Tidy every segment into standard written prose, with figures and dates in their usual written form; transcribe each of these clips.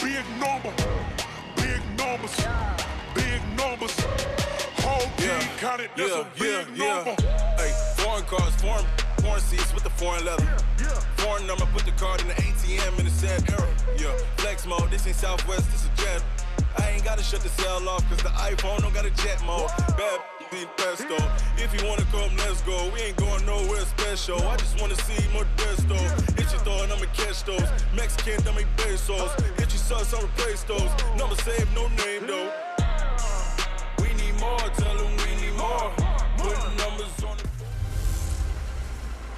big number, big numbers, big numbers. Whole team counted, that's a big number. Hey, foreign cars, foreign seats with the foreign leather. Foreign number, put the card in the ATM in the sad era. Yeah, flex mode, this ain't Southwest, this a jet. I ain't gotta shut the cell off, cause the iPhone don't got a jet mode. Bad pesto. If you wanna come, let's go. We ain't going nowhere special. I just wanna see Modesto. Hit your throw and I'ma catch those. Mexican, don't make pesos. Hit your sus, I'll replace those. Number saved, no name though. We need more, tell them we need more. Put numbers on the...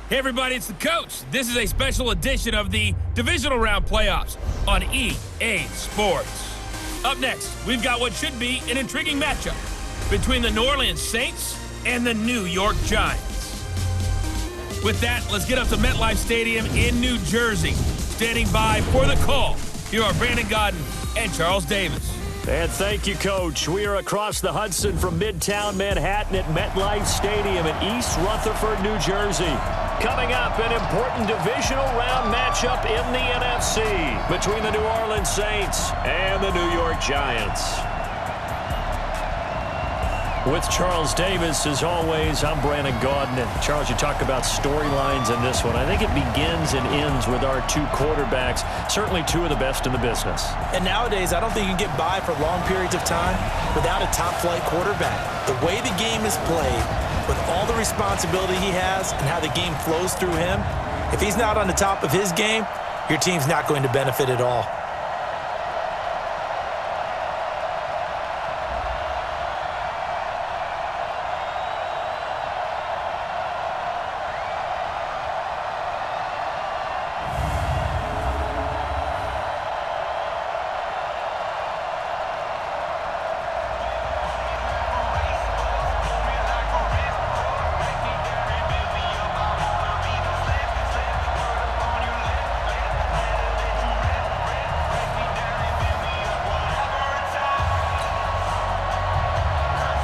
Hey everybody, it's the coach. This is a special edition of the Divisional Round Playoffs on EA Sports. Up next, we've got what should be an intriguing matchup between the New Orleans Saints and the New York Giants. With that, let's get up to MetLife Stadium in New Jersey. Standing by for the call, here are Brandon Godden and Charles Davis. And thank you, Coach. We are across the Hudson from Midtown Manhattan at MetLife Stadium in East Rutherford, New Jersey. Coming up, an important divisional round matchup in the NFC between the New Orleans Saints and the New York Giants. With Charles Davis, as always, I'm Brandon Gaudin. And Charles, you talk about storylines in this one. I think it begins and ends with our two quarterbacks, certainly two of the best in the business. And nowadays, I don't think you can get by for long periods of time without a top-flight quarterback. The way the game is played, with all the responsibility he has and how the game flows through him, if he's not on the top of his game, your team's not going to benefit at all.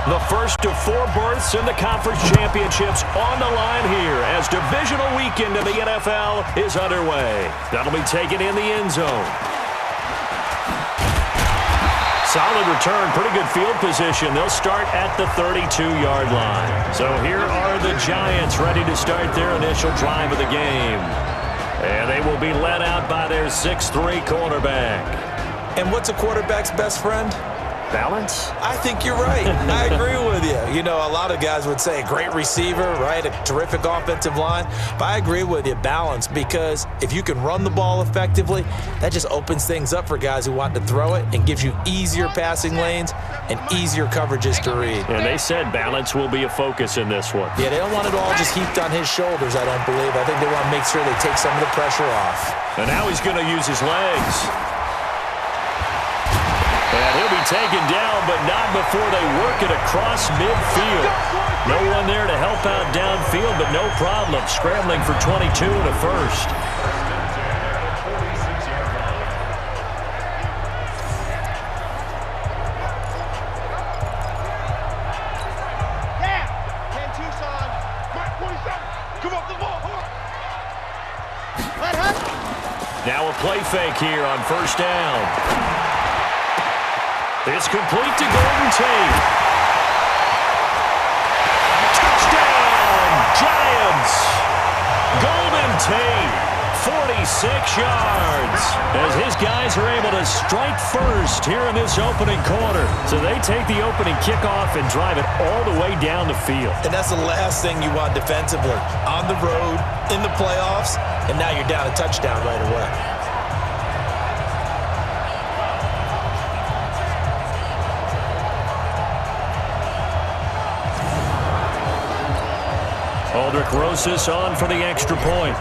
The first of four berths in the conference championships on the line here as divisional weekend in the NFL is underway. That'll be taken in the end zone. Solid return, pretty good field position. They'll start at the 32-yard line. So here are the Giants ready to start their initial drive of the game. And they will be led out by their 6'3" quarterback. And what's a quarterback's best friend? Balance? I think you're right. I agree with you. You know, a lot of guys would say a great receiver, right? A terrific offensive line. But I agree with you, balance, because if you can run the ball effectively, that just opens things up for guys who want to throw it and gives you easier passing lanes and easier coverages to read. And they said balance will be a focus in this one. Yeah, they don't want it all just heaped on his shoulders, I don't believe. I think they want to make sure they take some of the pressure off. And now he's going to use his legs. And he'll be taken down, but not before they work it across midfield. No one there to help out downfield, but no problem. Scrambling for 22 and a first. Now a play fake here on first down. It's complete to Golden Tate. Touchdown, Giants! Golden Tate, 46 yards. As his guys are able to strike first here in this opening quarter. So they take the opening kickoff and drive it all the way down the field. And that's the last thing you want defensively. On the road, in the playoffs, and now you're down a touchdown right away. Aldrich Rosas on for the extra point.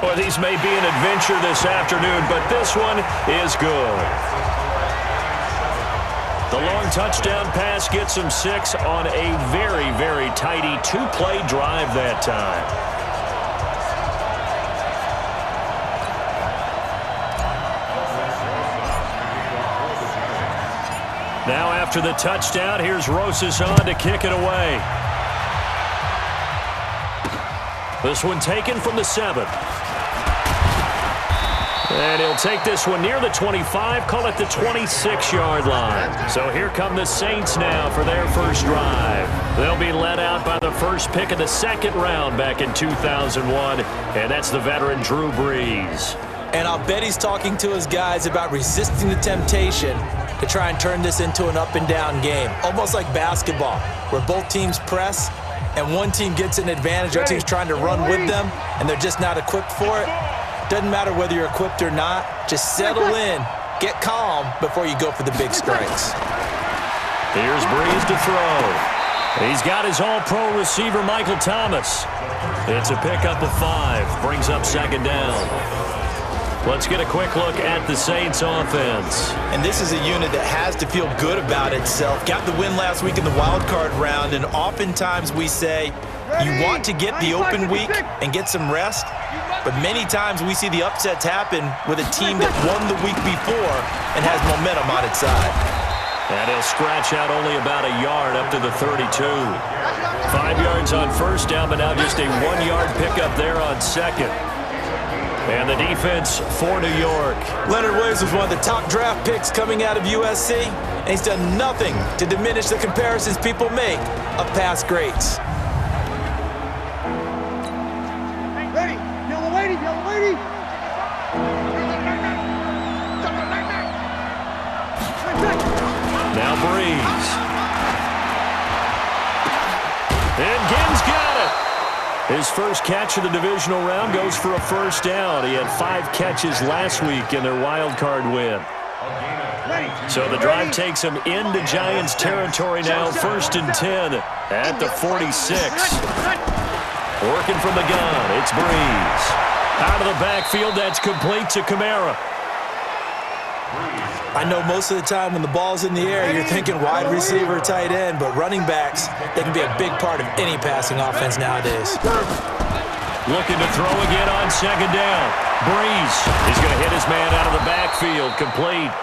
Well, these may be an adventure this afternoon, but this one is good. The long touchdown pass gets him 6 on a very, very tidy two-play drive that time. Now after the touchdown, here's Rosas on to kick it away. This one taken from the 7. And he'll take this one near the 25, call it the 26-yard line. So here come the Saints now for their first drive. They'll be led out by the first pick of the second round back in 2001, and that's the veteran Drew Brees. And I'll bet he's talking to his guys about resisting the temptation to try and turn this into an up-and-down game, almost like basketball, where both teams press and one team gets an advantage, other team's trying to run with them, and they're just not equipped for it. Doesn't matter whether you're equipped or not. Just settle in, get calm before you go for the big strikes. Here's Brees to throw. He's got his all-pro receiver, Michael Thomas. It's a pickup of 5, brings up second down. Let's get a quick look at the Saints offense. And this is a unit that has to feel good about itself. Got the win last week in the wild card round, and oftentimes we say you want to get the open week and get some rest, but many times we see the upsets happen with a team that won the week before and has momentum on its side. And he'll scratch out only about a yard up to the 32. 5 yards on first down, but now just a 1-yard pickup there on second. And the defense for New York. Leonard Williams was one of the top draft picks coming out of USC, and he's done nothing to diminish the comparisons people make of past greats. Ready, yellow lady, yellow lady. Now Brees. And Gibbs got it. His first catch of the divisional round goes for a first down. He had 5 catches last week in their wild card win. So the drive takes him into Giants territory now, 1st and 10 at the 46. Working from the gun, it's Brees. Out of the backfield, that's complete to Kamara. I know most of the time when the ball's in the air, you're thinking wide receiver, tight end, but running backs, they can be a big part of any passing offense nowadays. Looking to throw again on second down. Brees is going to hit his man out of the backfield, complete.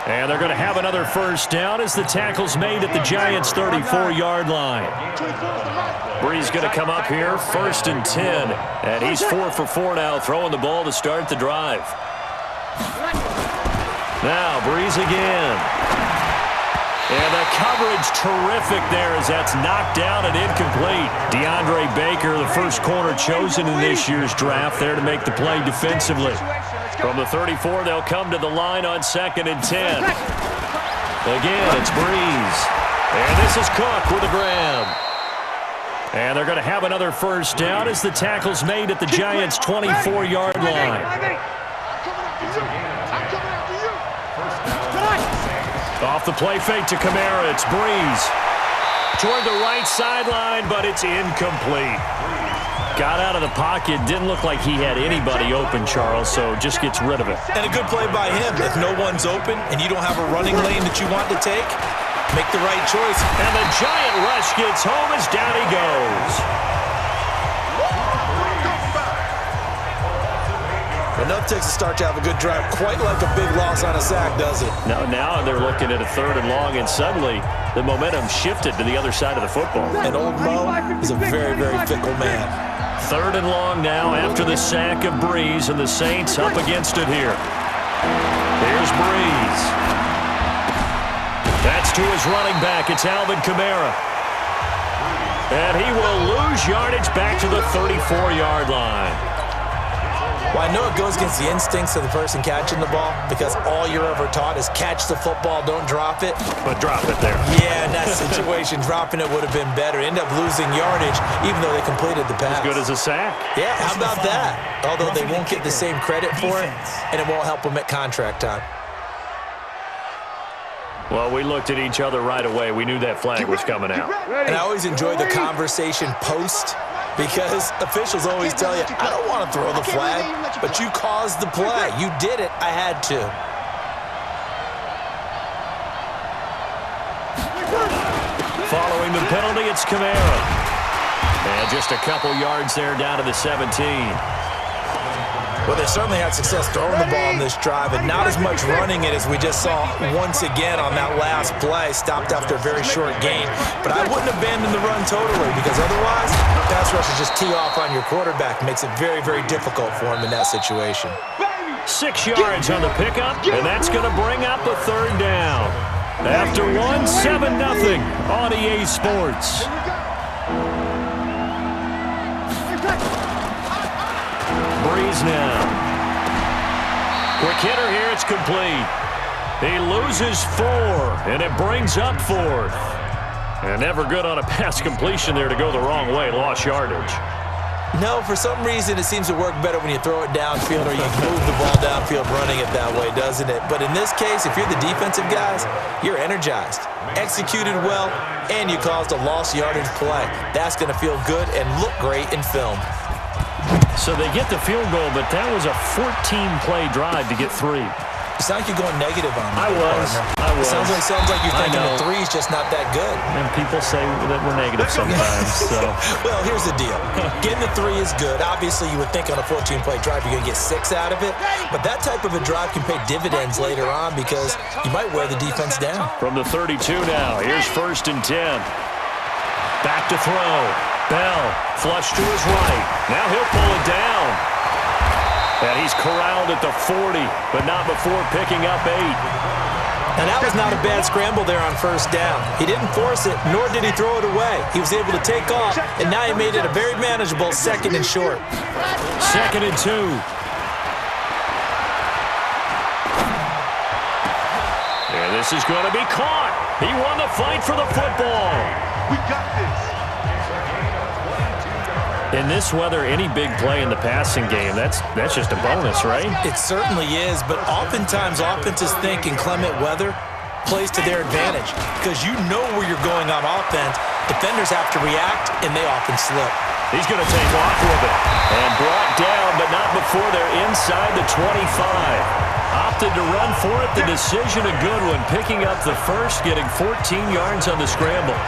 And they're going to have another first down as the tackle's made at the Giants' 34-yard line. Brees going to come up here, 1st and 10, and he's 4 for 4 now, throwing the ball to start the drive. Now, Brees again. And the coverage terrific there as that's knocked down and incomplete. DeAndre Baker, the first corner chosen in this year's draft, there to make the play defensively. From the 34, they'll come to the line on 2nd and 10. Again, it's Brees. And this is Cook with a grab. And they're going to have another first down as the tackle's made at the Giants' 24-yard line. Off the play fake to Kamara, it's Brees. Toward the right sideline, but it's incomplete. Got out of the pocket, didn't look like he had anybody open, Charles, so just gets rid of it. And a good play by him. If no one's open and you don't have a running lane that you want to take, make the right choice. And the giant rush gets home as down he goes. Enough takes to start to have a good drive, quite like a big loss on a sack, does it? Now they're looking at a 3rd and long, and suddenly the momentum shifted to the other side of the football. And old Mo is a very, very fickle man. 3rd and long now after the sack of Brees, and the Saints up against it here. Here's Brees. That's to his running back. It's Alvin Kamara. And he will lose yardage back to the 34-yard line. Well, I know it goes against the instincts of the person catching the ball because all you're ever taught is catch the football, don't drop it. But drop it there. Yeah, in that situation, dropping it would have been better. End up losing yardage even though they completed the pass. As good as a sack. Yeah, how about that? Although they won't get the same credit for it, and it won't help them at contract time. Well, we looked at each other right away. We knew that flag was coming out. And I always enjoy the conversation post because officials always tell you, I don't want to throw the flag, but you caused the play. You did it. I had to. Following the penalty, it's Kamara. And just a couple yards there down to the 17. Well, they certainly had success throwing the ball in this drive, and not as much running it as we just saw once again on that last play. Stopped after a very short gain. But I wouldn't abandon the run totally because otherwise, pass rushers just tee off on your quarterback. Makes it very, very difficult for him in that situation. 6 yards on the pickup, and that's going to bring up a 3rd down. After one, 7-0 on EA Sports. Breeze now. Quick hitter here, it's complete. He loses 4, and it brings up 4th. And never good on a pass completion there to go the wrong way. Lost yardage. No, for some reason it seems to work better when you throw it downfield or you move the ball downfield running it that way, doesn't it? But in this case, if you're the defensive guys, you're energized, executed well, and you caused a lost yardage play. That's going to feel good and look great in film. So they get the field goal, but that was a 14-play drive to get 3. It's not like you're going negative on me. I was. It sounds like you're thinking the 3's just not that good. And people say that we're negative sometimes. So. Well, here's the deal. Getting the 3 is good. Obviously, you would think on a 14-play drive you're going to get 6 out of it. But that type of a drive can pay dividends later on because you might wear the defense down. From the 32 now, here's 1st and 10. Back to throw. Bell, flush to his right. Now he'll pull it down. And he's corralled at the 40, but not before picking up 8. And that was not a bad scramble there on 1st down. He didn't force it, nor did he throw it away. He was able to take off, and now he made it a very manageable 2nd and short. 2nd and 2. And this is going to be caught. He won the fight for the football. We got this. In this weather, any big play in the passing game, that's just a bonus, right? It certainly is, but oftentimes offenses think inclement weather plays to their advantage because you know where you're going on offense. Defenders have to react, and they often slip. He's going to take off with it. And brought down, but not before they're inside the 25. Opted to run for it. The decision a good one. Picking up the 1st, getting 14 yards on the scramble.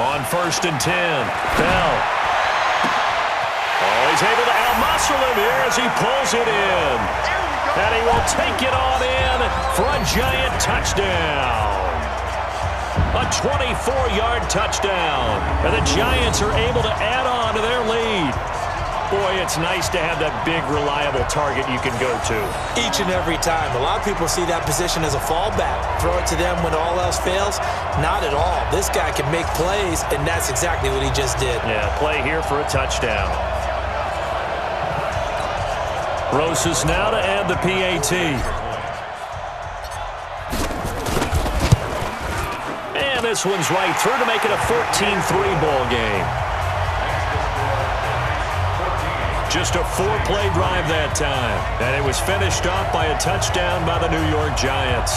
On 1st and 10, Bell. Oh, he's able to out-muscle him here as he pulls it in. And he will take it on in for a giant touchdown. A 24-yard touchdown. And the Giants are able to add on to their lead. Boy, it's nice to have that big, reliable target you can go to. Each and every time. A lot of people see that position as a fallback. Throw it to them when all else fails. Not at all. This guy can make plays, and that's exactly what he just did. Yeah, play here for a touchdown. Rosas now to add the PAT. And this one's right through to make it a 14-3 ball game. Just a 4-play drive that time. And it was finished off by a touchdown by the New York Giants.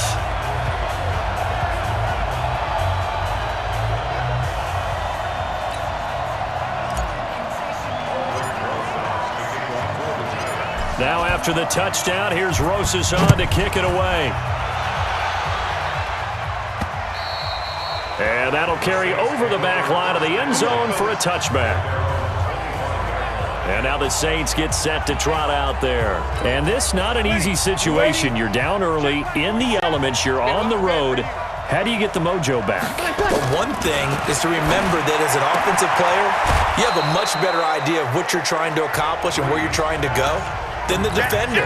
Now after the touchdown, here's Rosas on to kick it away. And that'll carry over the back line of the end zone for a touchback. And now the Saints get set to trot out there. And this not an easy situation. You're down early, in the elements, you're on the road. How do you get the mojo back? Well, one thing is to remember that as an offensive player, you have a much better idea of what you're trying to accomplish and where you're trying to go than the defender.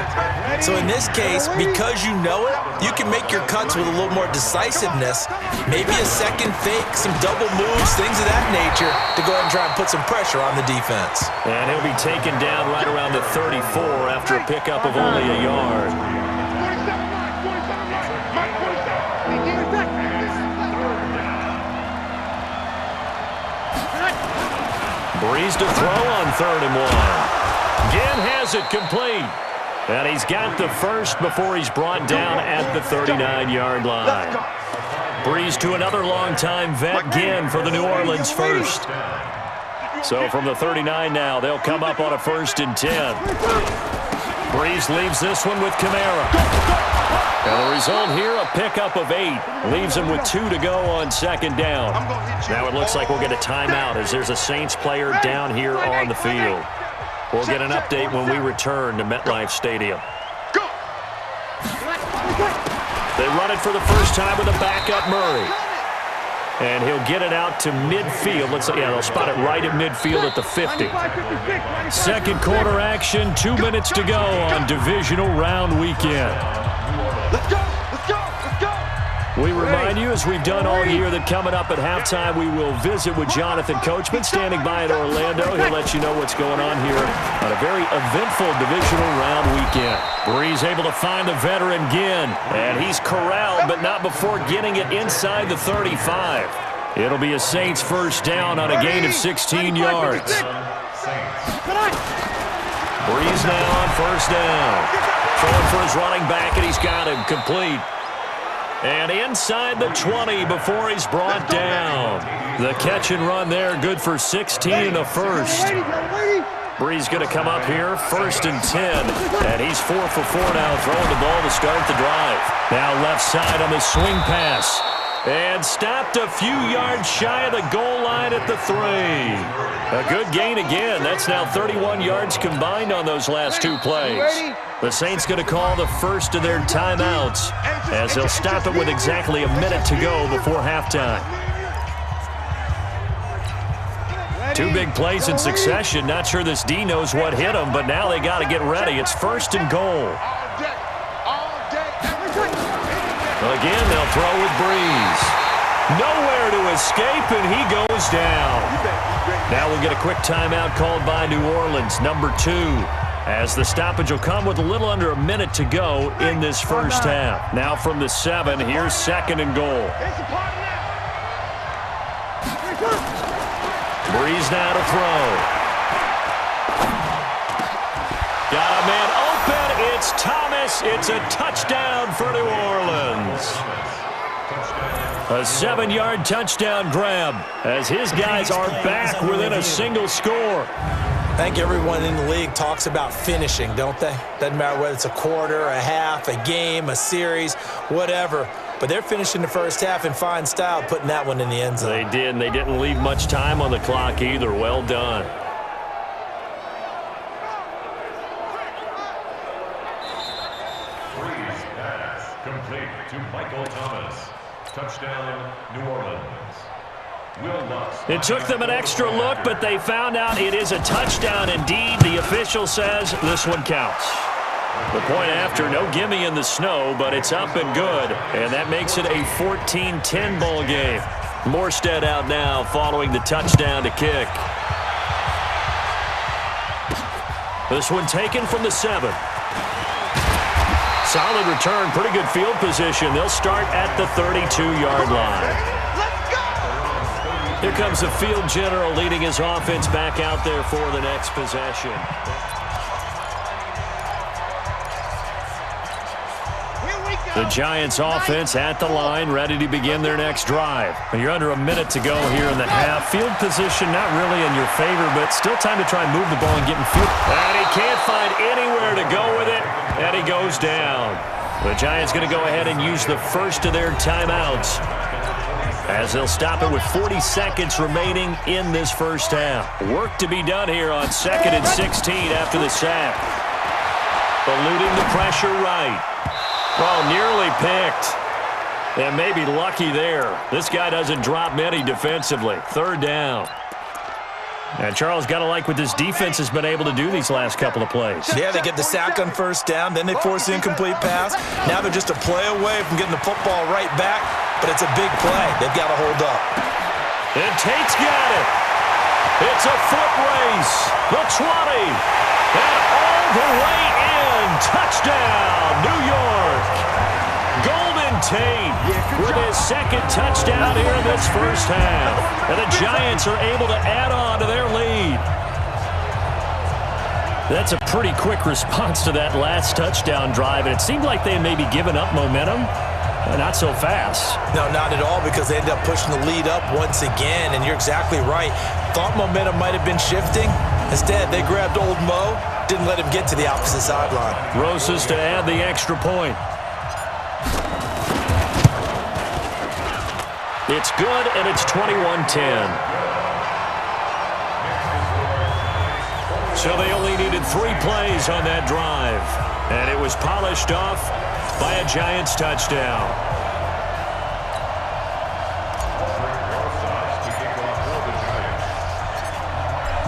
So in this case, because you know it, you can make your cuts with a little more decisiveness, maybe a second fake, some double moves, things of that nature, to go ahead and try and put some pressure on the defense. And he'll be taken down right around the 34 after a pickup of only a yard. Breeze to throw on 3rd and 1. Again has it complete. And he's got the first before he's brought down at the 39-yard line. Breeze to another long-time vet, Ginn, for the New Orleans first. So from the 39 now, they'll come up on a 1st and 10. Breeze leaves this one with Kamara. And the result here, a pickup of 8. Leaves him with 2 to go on 2nd down. Now it looks like we'll get a timeout as there's a Saints player down here on the field. We'll get an update when we return to MetLife Stadium. They run it for the first time with a backup Murray. And he'll get it out to midfield. They'll spot it right at midfield at the 50. Second quarter action, 2 minutes to go on Divisional Round weekend. Let's go! Let's go! Let's go! We remind you, as we've done all year, that coming up at halftime, we will visit with Jonathan Coachman, standing by in Orlando. He'll let you know what's going on here on a very eventful Divisional Round weekend. Breeze able to find the veteran Ginn, and he's corralled, but not before getting it inside the 35. It'll be a Saints first down on a gain of 16 yards. Breeze now on first down. Throwing for his running back, and he's got him complete. And inside the 20 before he's brought down. The catch and run there, good for 16 in the first. Breeze going to come up here, 1st and 10. And he's 4 for 4 now, throwing the ball to start the drive. Now left side on the swing pass. And stopped a few yards shy of the goal line at the 3. A good gain again. That's now 31 yards combined on those last 2 plays. The Saints going to call the first of their timeouts as they'll stop it with exactly a minute to go before halftime. 2 big plays in succession. Not sure this D knows what hit him, but now they got to get ready. It's 1st and goal. Again, they'll throw with Breeze. Nowhere to escape, and he goes down. Now we'll get a quick timeout called by New Orleans, number 2. As the stoppage will come with a little under a minute to go in this first half. Now from the 7, here's 2nd and goal. Breeze now to throw. Got a man open. It's Thomas. It's a touchdown for New Orleans. A 7-yard touchdown grab as his guys are back within a single score. I think everyone in the league talks about finishing, don't they? Doesn't matter whether it's a quarter, a half, a game, a series, whatever. But they're finishing the first half in fine style, putting that one in the end zone. They did, and they didn't leave much time on the clock either. Well done. Breeze pass complete to Michael Thomas. Touchdown, New Orleans. It took them an extra look, but they found out it is a touchdown indeed. The official says this one counts. The point after, no gimme in the snow, but it's up and good. And that makes it a 14-10 ball game. Morstead out now following the touchdown to kick. This one taken from the 7. Solid return, pretty good field position. They'll start at the 32-yard line. Here comes the field general leading his offense back out there for the next possession. The Giants offense at the line, ready to begin their next drive. You're under a minute to go here in the half. Field position not really in your favor, but still time to try and move the ball and get in field. And he can't find anywhere to go with it, and he goes down. The Giants going to go ahead and use the first of their timeouts, as they'll stop it with 40 seconds remaining in this first half. Work to be done here on 2nd and 16 after the sack. Eluding the pressure right. Oh, nearly picked. And maybe lucky there. This guy doesn't drop many defensively. 3rd down. And Charles, got to like what this defense has been able to do these last couple of plays. Yeah, they get the sack on first down, then they force the incomplete pass. Now they're just a play away from getting the football right back, but it's a big play. They've got to hold up. And Tate's got it. It's a foot race. The 20. And all the way in. Touchdown, New York. Golden Tate with his 2nd touchdown here in this first half. And the Giants are able to add on to their lead. That's a pretty quick response to that last touchdown drive, and it seemed like they may be giving up momentum. Not so fast. No, not at all, because they end up pushing the lead up once again, and you're exactly right. Thought momentum might have been shifting. Instead, they grabbed old Mo, didn't let him get to the opposite sideline. Rosas to add the extra point. It's good, and it's 21-10. So they only needed 3 plays on that drive, and it was polished off by a Giants touchdown.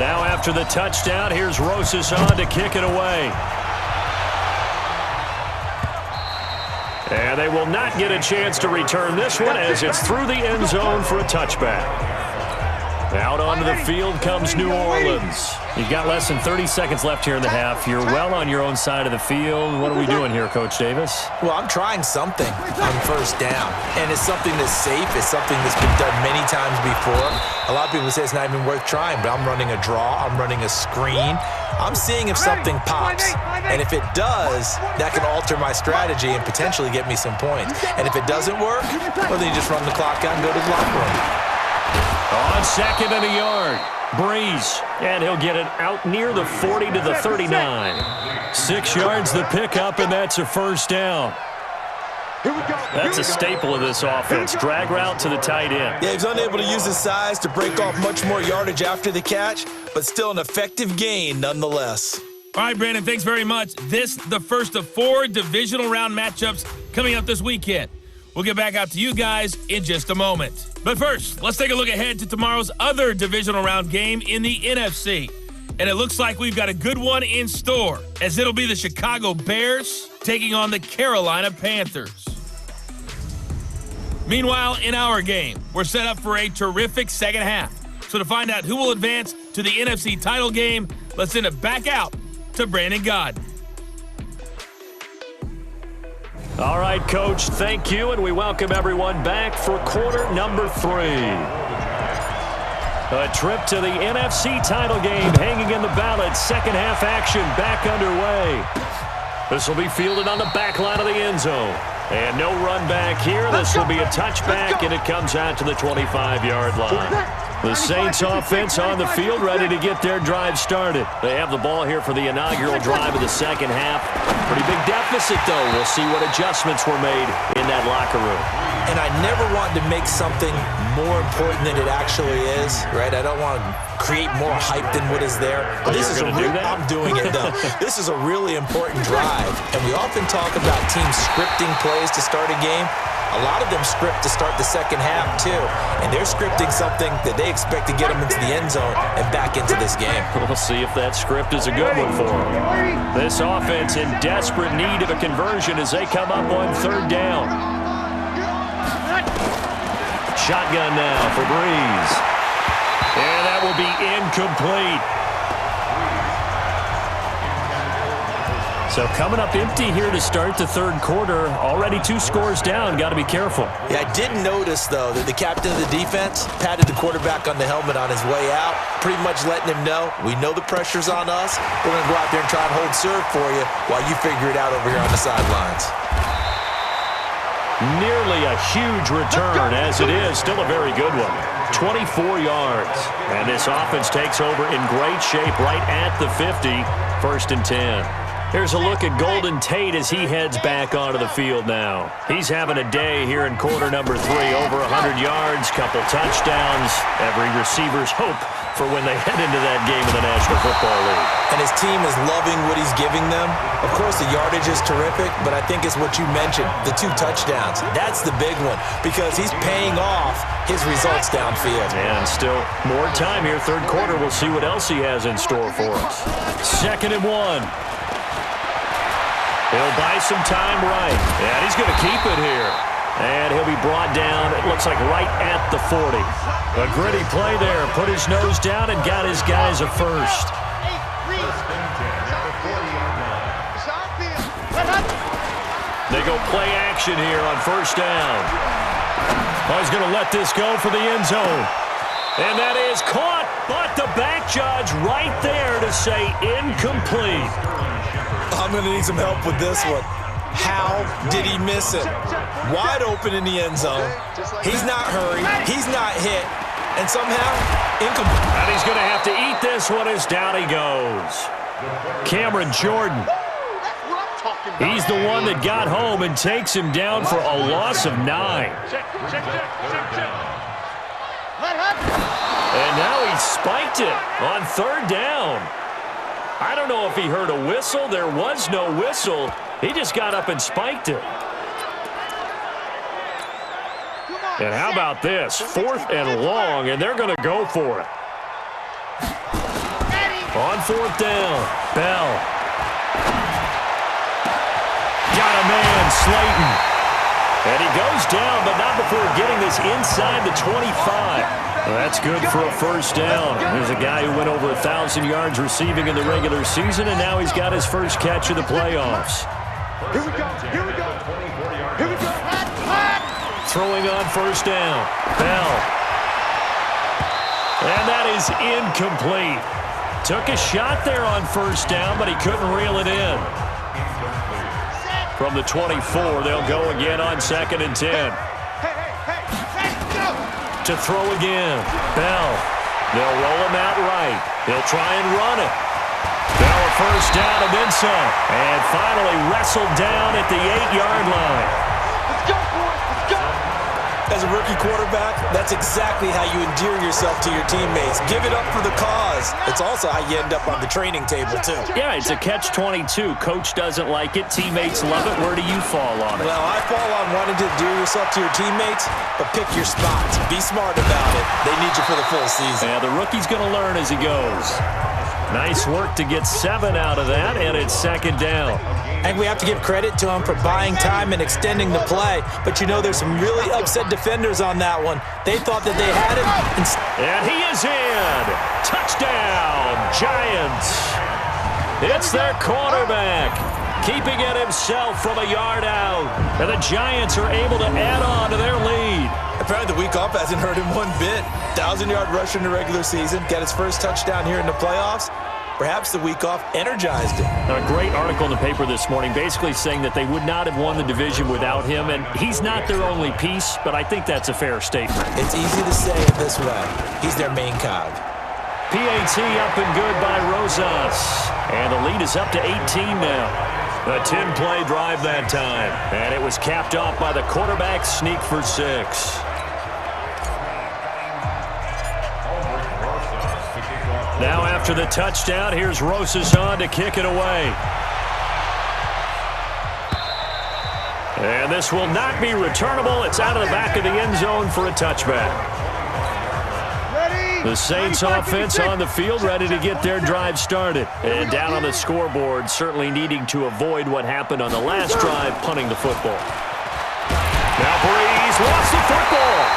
Now after the touchdown, here's Rosas on to kick it away. And they will not get a chance to return this one as it's through the end zone for a touchback. Out onto the field comes New Orleans. You've got less than 30 seconds left here in the half. You're well on your own side of the field. What are we doing here, Coach Davis? Well, I'm trying something on first down, and it's something that's safe. It's something that's been done many times before. A lot of people say it's not even worth trying, but I'm running a draw. I'm running a screen. I'm seeing if something pops, and if it does, that can alter my strategy and potentially get me some points. And if it doesn't work, well, then you just run the clock out and go to the locker room. On second and a yard, Breeze, and he'll get it out near the 40 to the 39. 6 yards the pickup, and that's a first down. That's a staple of this offense. Drag route to the tight end. Yeah, he's unable to use his size to break off much more yardage after the catch, but still an effective gain nonetheless. All right, Brandon, thanks very much. This, the first of 4 divisional round matchups coming up this weekend. We'll get back out to you guys in just a moment. But first, let's take a look ahead to tomorrow's other divisional round game in the NFC. And it looks like we've got a good one in store, as it'll be the Chicago Bears taking on the Carolina Panthers. Meanwhile, in our game, we're set up for a terrific second half. So to find out who will advance to the NFC title game, let's send it back out to Brandon Godden. All right, Coach, thank you, and we welcome everyone back for quarter number 3. A trip to the NFC title game hanging in the balance. Second half action back underway. This will be fielded on the back line of the end zone. And no run back here. This will be a touchback, and it comes out to the 25-yard line. The Saints offense on the field ready to get their drive started. They have the ball here for the inaugural drive of the second half. Pretty big deficit, though. We'll see what adjustments were made in that locker room. And I never want to make something more important than it actually is, right? I don't want to create more hype than what is there. But this is I'm doing it, though. This is a really important drive. And we often talk about teams scripting plays to start a game. A lot of them script to start the second half, too. And they're scripting something that they expect to get them into the end zone and back into this game. We'll see if that script is a good one for them. This offense in desperate need of a conversion as they come up on third down. Shotgun now for Breeze. And that will be incomplete. So coming up empty here to start the third quarter. Already 2 scores down. Got to be careful. Yeah, I did notice, though, that the captain of the defense patted the quarterback on the helmet on his way out, pretty much letting him know, we know the pressure's on us. We're going to go out there and try and hold serve for you while you figure it out over here on the sidelines. Nearly a huge return, as it is. Still a very good one. 24 yards. And this offense takes over in great shape right at the 50. 1st and 10. Here's a look at Golden Tate as he heads back onto the field now. He's having a day here in quarter number 3. Over 100 yards, couple touchdowns. Every receiver's hope for when they head into that game in the National Football League. And his team is loving what he's giving them. Of course, the yardage is terrific, but I think it's what you mentioned, the 2 touchdowns. That's the big one because he's paying off his results downfield. And still more time here, third quarter. We'll see what else he has in store for us. 2nd and 1. He'll buy some time right. And he's going to keep it here. And he'll be brought down, it looks like right at the 40. A gritty play there. Put his nose down and got his guys a first. They go play action here on first down. Oh, he's going to let this go for the end zone. And that is caught, but the back judge right there to say incomplete. I'm going to need some help with this one. How did he miss it? Wide open in the end zone. He's not hurried. He's not hit. And somehow, incomplete. And he's going to have to eat this one as down he goes. Cameron Jordan. He's the one that got home and takes him down for a loss of 9. And now he spiked it on third down. I don't know if he heard a whistle. There was no whistle. He just got up and spiked it. And how about this? 4th and long, and they're going to go for it. On 4th down, Bell. Got a man, Slayton. And he goes down, but not before getting this inside the 25. Well, that's good for a first down. There's a guy who went over 1,000 yards receiving in the regular season, and now he's got his first catch of the playoffs. Here we go. Here we go. Here we go. Throwing on first down, Bell. And that is incomplete. Took a shot there on first down, but he couldn't reel it in. From the 24, they'll go again on 2nd and 10. To throw again, Bell. They'll roll him out right. He'll try and run it. Bell a first down and then some. And finally wrestled down at the 8-yard line. Let's go, boys. Let's go. As a rookie quarterback, that's exactly how you endear yourself to your teammates. Give it up for the cause. It's also how you end up on the training table, too. Yeah, it's a catch-22. Coach doesn't like it. Teammates love it. Where do you fall on it? Well, I fall on wanting to endear yourself to your teammates, but pick your spots. Be smart about it. They need you for the full season. Yeah, the rookie's going to learn as he goes. Nice work to get 7 out of that, and it's 2nd down. And we have to give credit to him for buying time and extending the play. But you know, there's some really upset defenders on that one. They thought that they had it. And he is in. Touchdown, Giants. It's their quarterback, keeping it himself from a yard out. And the Giants are able to add on to their lead. Apparently the week off hasn't hurt him one bit. 1,000-yard rusher in the regular season. Got his first touchdown here in the playoffs. Perhaps the week off energized him. A great article in the paper this morning basically saying that they would not have won the division without him, and he's not their only piece, but I think that's a fair statement. It's easy to say it this way. He's their main cog. PAT up and good by Rosas, and the lead is up to 18 now. A 10-play drive that time, and it was capped off by the quarterback sneak for 6. Now after the touchdown, here's Rosas on to kick it away. And this will not be returnable. It's out of the back of the end zone for a touchback. The Saints offense on the field, ready to get their drive started. And down on the scoreboard, certainly needing to avoid what happened on the last drive, punting the football. Now Breeze lost the football.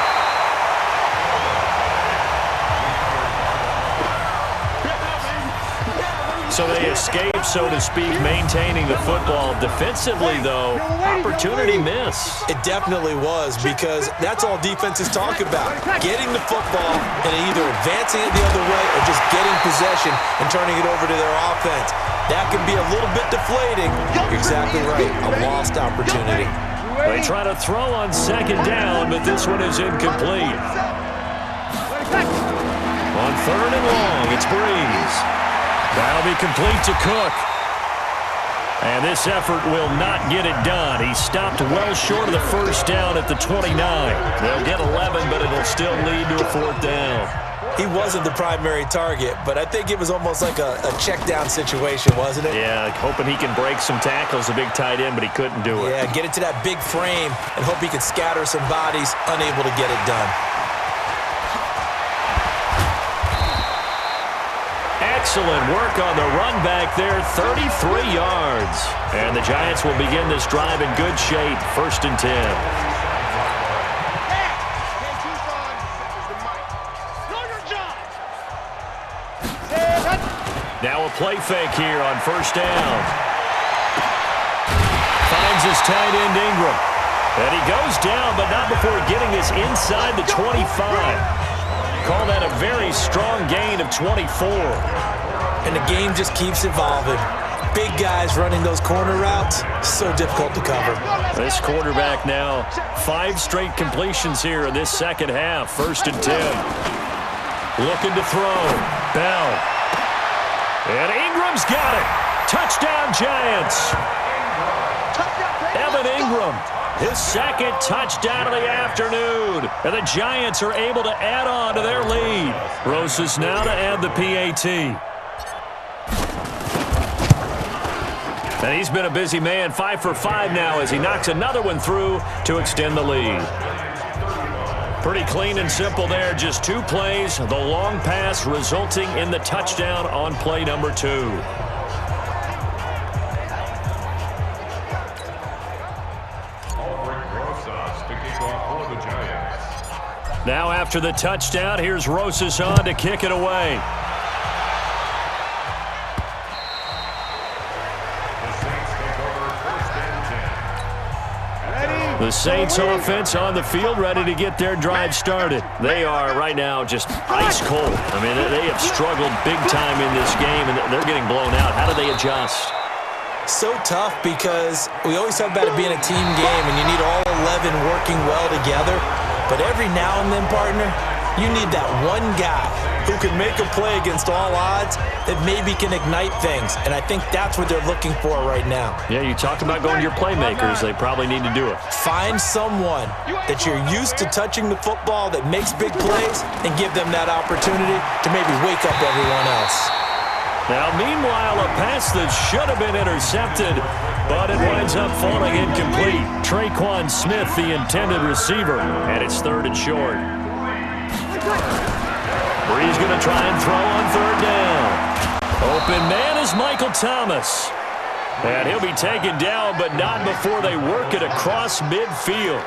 So they escape, so to speak, maintaining the football. Defensively, though, opportunity miss. It definitely was, because that's all defenses talk about. Getting the football and either advancing it the other way or just getting possession and turning it over to their offense. That can be a little bit deflating. You're exactly right. A lost opportunity. They try to throw on 2nd down, but this one is incomplete. On 3rd and long, it's Breeze. That'll be complete to Cook. And this effort will not get it done. He stopped well short of the first down at the 29. They'll get 11, but it'll still lead to a 4th down. He wasn't the primary target, but I think it was almost like a check down situation, wasn't it? Yeah, hoping he can break some tackles, a big tight end, but he couldn't do it. Yeah, get it to that big frame and hope he can scatter some bodies, unable to get it done. Excellent work on the run back there, 33 yards. And the Giants will begin this drive in good shape, 1st and 10. Now a play fake here on 1st down. Finds his tight end Ingram. And he goes down, but not before getting this inside the 25. Call that a very strong gain of 24. And the game just keeps evolving. Big guys running those corner routes, so difficult to cover. This quarterback now, 5 straight completions here in this second half. 1st and 10. Looking to throw. Bell. And Ingram's got it. Touchdown, Giants. Evan Ingram, his 2nd touchdown of the afternoon. And the Giants are able to add on to their lead. Rosas now to add the PAT. And he's been a busy man, 5 for 5 now as he knocks another one through to extend the lead. Pretty clean and simple there. Just 2 plays. The long pass resulting in the touchdown on play number 2. Now after the touchdown, here's Rosas on to kick it away. The Saints offense on the field, ready to get their drive started. They are right now just ice cold. I mean, they have struggled big time in this game, and they're getting blown out. How do they adjust? So tough because we always talk about it being a team game, and you need all 11 working well together. But every now and then, partner, you need that one guy who can make a play against all odds that maybe can ignite things. And I think that's what they're looking for right now. Yeah, you talk about going to your playmakers. They probably need to do it. Find someone that you're used to touching the football that makes big plays and give them that opportunity to maybe wake up everyone else. Now, meanwhile, a pass that should have been intercepted, but it winds up falling incomplete. Traquan Smith, the intended receiver, and it's 3rd and short. Bree's going to try and throw on 3rd down. Open man is Michael Thomas. And he'll be taken down, but not before they work it across midfield.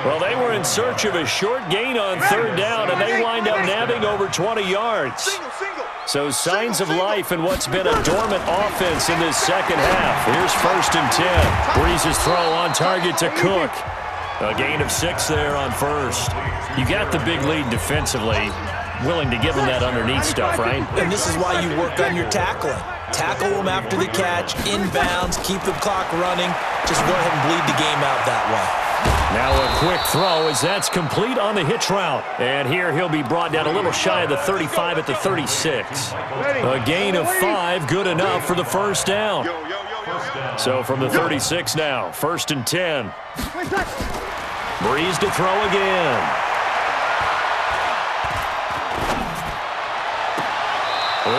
Well, they were in search of a short gain on 3rd down, and they wind up nabbing over 20 yards. So signs of life in what's been a dormant offense in this second half. Here's 1st and 10. Bree's throw on target to Cook. A gain of 6 there on 1st. You got the big lead defensively. Willing to give them that underneath stuff, right? And this is why you work on your tackling. Tackle them after the catch, inbounds, keep the clock running. Just go ahead and bleed the game out that way. Now a quick throw as that's complete on the hitch route. And here he'll be brought down a little shy of the 35 at the 36. A gain of 5, good enough for the 1st down. So from the 36 now, 1st and 10. Breeze to throw again.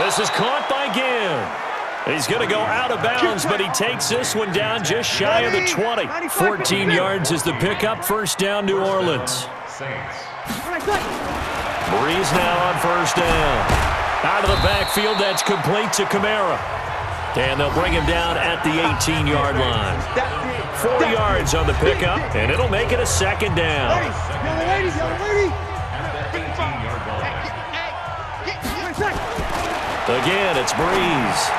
This is caught by Ginn. He's going to go out of bounds, but he takes this one down just shy of the 20. 14 yards is the pickup. 1st down, New Orleans. Breeze now on 1st down. Out of the backfield, that's complete to Kamara. And they'll bring him down at the 18-yard line. 4 yards on the pickup, and it'll make it a 2nd down. Again, it's Breeze.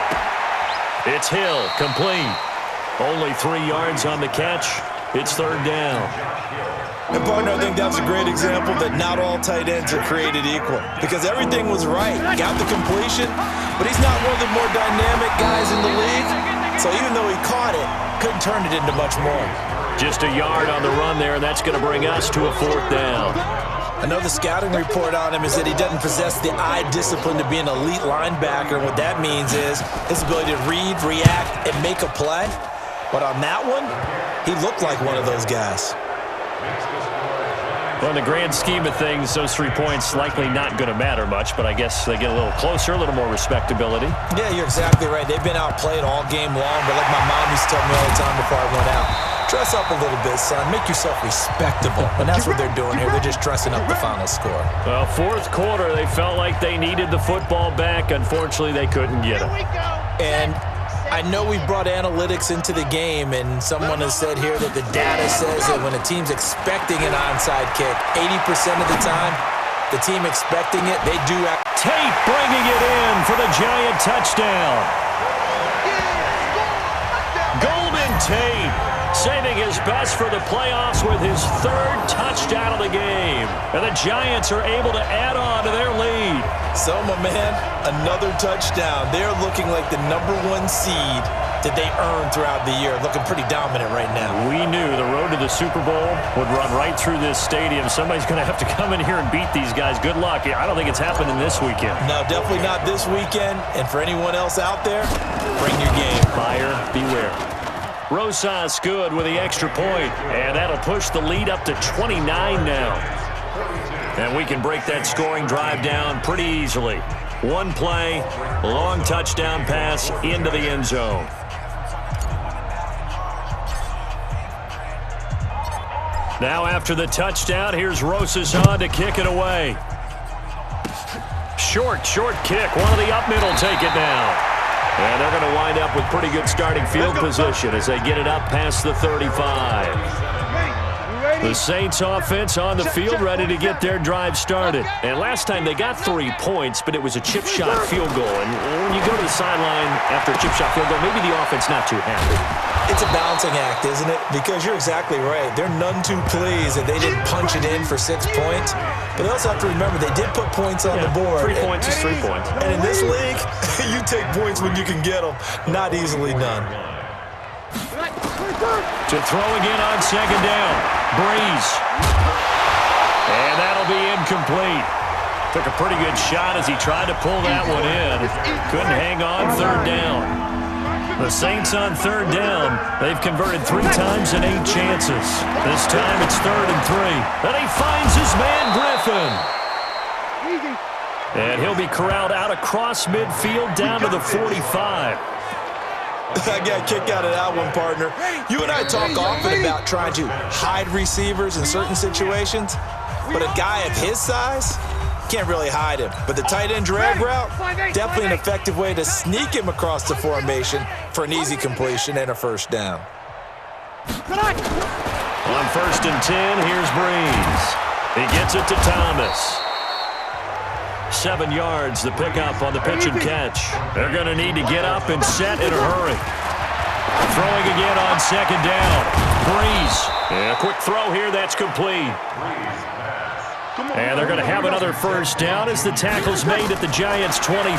It's Hill, complete. Only 3 yards on the catch. It's 3rd down. And, partner, I think that's a great example that not all tight ends are created equal. Because everything was right. Got the completion, but he's not one of the more dynamic guys in the league. So even though he caught it, couldn't turn it into much more. Just a yard on the run there, and that's going to bring us to a 4th down. I know the scouting report on him is that he doesn't possess the eye discipline to be an elite linebacker. And what that means is his ability to read, react, and make a play. But on that one, he looked like one of those guys. Well, in the grand scheme of things, those 3 points likely not going to matter much, but I guess they get a little closer, a little more respectability. Yeah, you're exactly right. They've been outplayed all game long, but like my mom used to tell me all the time before I went out, dress up a little bit, son. Make yourself respectable. And that's what they're doing here. They're just dressing up the final score. Well, 4th quarter, they felt like they needed the football back. Unfortunately, they couldn't get it. And I know we've brought analytics into the game, and someone has said here that the data says that when a team's expecting an onside kick, 80% of the time, the team expecting it, they do. Tate bringing it in for the Giant touchdown. Golden Tate saving his best for the playoffs with his 3rd touchdown of the game. And the Giants are able to add on to their lead. So, my man, another touchdown. They're looking like the #1 seed that they earned throughout the year. Looking pretty dominant right now. We knew the road to the Super Bowl would run right through this stadium. Somebody's going to have to come in here and beat these guys. Good luck. I don't think it's happening this weekend. No, definitely not this weekend. And for anyone else out there, bring your game. Buyer beware. Rosas good with the extra point, and that'll push the lead up to 29 now. And we can break that scoring drive down pretty easily. 1 play, long touchdown pass into the end zone. Now after the touchdown, here's Rosas on to kick it away. Short kick. One of the up middle take it now. And they're going to wind up with pretty good starting field position as they get it up past the 35. The Saints offense on the field ready to get their drive started. And last time they got 3 points, but it was a chip shot field goal. And when you go to the sideline after a chip shot field goal, maybe the offense not too happy. It's a balancing act, isn't it? Because you're exactly right. They're none too pleased that they didn't punch it in for 6 points. But they also have to remember they did put points on the board. 3 points is 3 points. And in this league, you take points when you can get them. Not easily done. To throw again on second down. Breeze. And that'll be incomplete. Took a pretty good shot as he tried to pull that one in. Couldn't hang on third down. The Saints on third down. They've converted 3 times in 8 chances. This time it's 3rd and 3. And he finds his man Griffin. And he'll be corralled out across midfield down to the 45. I got a kick out of that one, partner. You and I talk often about trying to hide receivers in certain situations, but a guy of his size can't really hide him. But the tight end drag route, definitely an effective way to sneak him across the formation for an easy completion and a first down. On 1st and 10, here's Breeze. He gets it to Thomas. 7 yards, the pickup on the pitch and catch. They're going to need to get up and set in a hurry. Throwing again on second down. Breeze. Yeah, quick throw here, that's complete. And they're going to have another first down as the tackle's made at the Giants' 23. To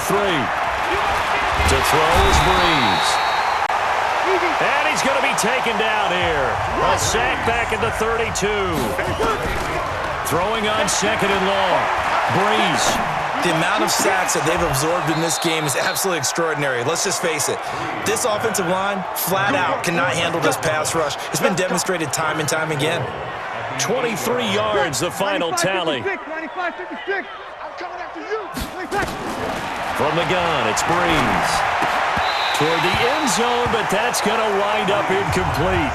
throw is Breeze. And he's going to be taken down here. A sack back at the 32. Throwing on second and long. Breeze. The amount of sacks that they've absorbed in this game is absolutely extraordinary. Let's just face it. This offensive line, flat out, cannot handle this pass rush. It's been demonstrated time and time again. 23 yards, the final tally. 95-56. I'm coming after you. 25. From the gun, it's Breeze. Toward the end zone, but that's going to wind up incomplete.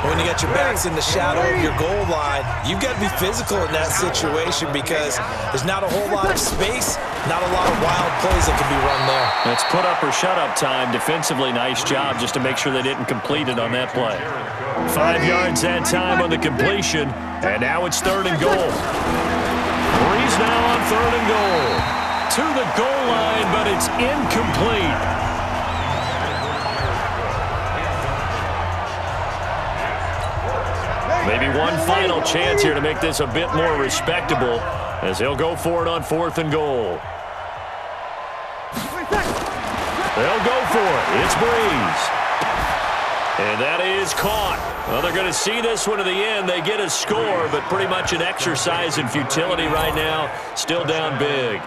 When you got your backs in the shadow of your goal line, you've got to be physical in that situation because there's not a whole lot of space, not a lot of wild plays that can be run there. It's put up or shut up time. Defensively, nice job just to make sure they didn't complete it on that play. 5 yards that time on the completion, and now it's 3rd and goal. Breeze now on 3rd and goal. To the goal line, but it's incomplete. Maybe one final chance here to make this a bit more respectable as he'll go for it on 4th and goal. They'll go for it. It's Breeze. And that is caught. Well, they're going to see this one to the end. They get a score, but pretty much an exercise in futility right now. Still down big.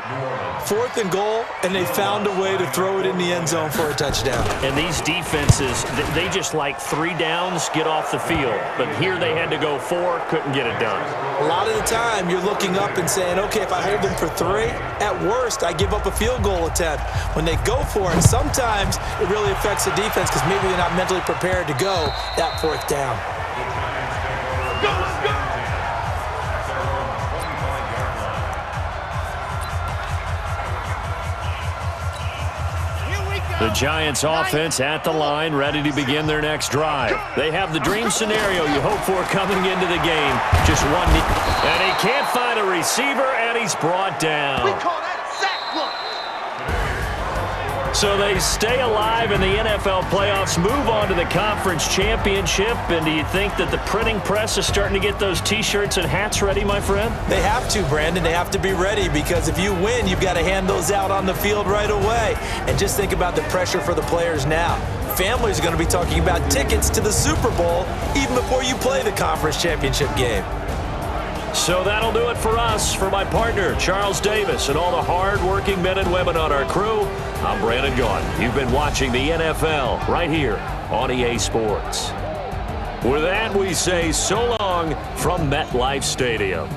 4th and goal, and they found a way to throw it in the end zone for a touchdown. And these defenses, they just like 3 downs, get off the field. But here they had to go 4, couldn't get it done. A lot of the time, you're looking up and saying, okay, if I hold them for 3, at worst, I give up a field goal attempt. When they go for it, sometimes it really affects the defense because maybe they're not mentally prepared to go that 4th down. The Giants offense at the line, ready to begin their next drive. They have the dream scenario you hope for coming into the game. Just one, and he can't find a receiver, and he's brought down. We call that sack block. So they stay alive in the NFL playoffs, move on to the conference championship. And do you think that the printing press is starting to get those T-shirts and hats ready, my friend? They have to, Brandon. They have to be ready because if you win, you've got to hand those out on the field right away. And just think about the pressure for the players now. Families are going to be talking about tickets to the Super Bowl even before you play the conference championship game. So that'll do it for us. For my partner, Charles Davis, and all the hard-working men and women on our crew, I'm Brandon Gaudin. You've been watching the NFL right here on EA Sports. With that, we say so long from MetLife Stadium.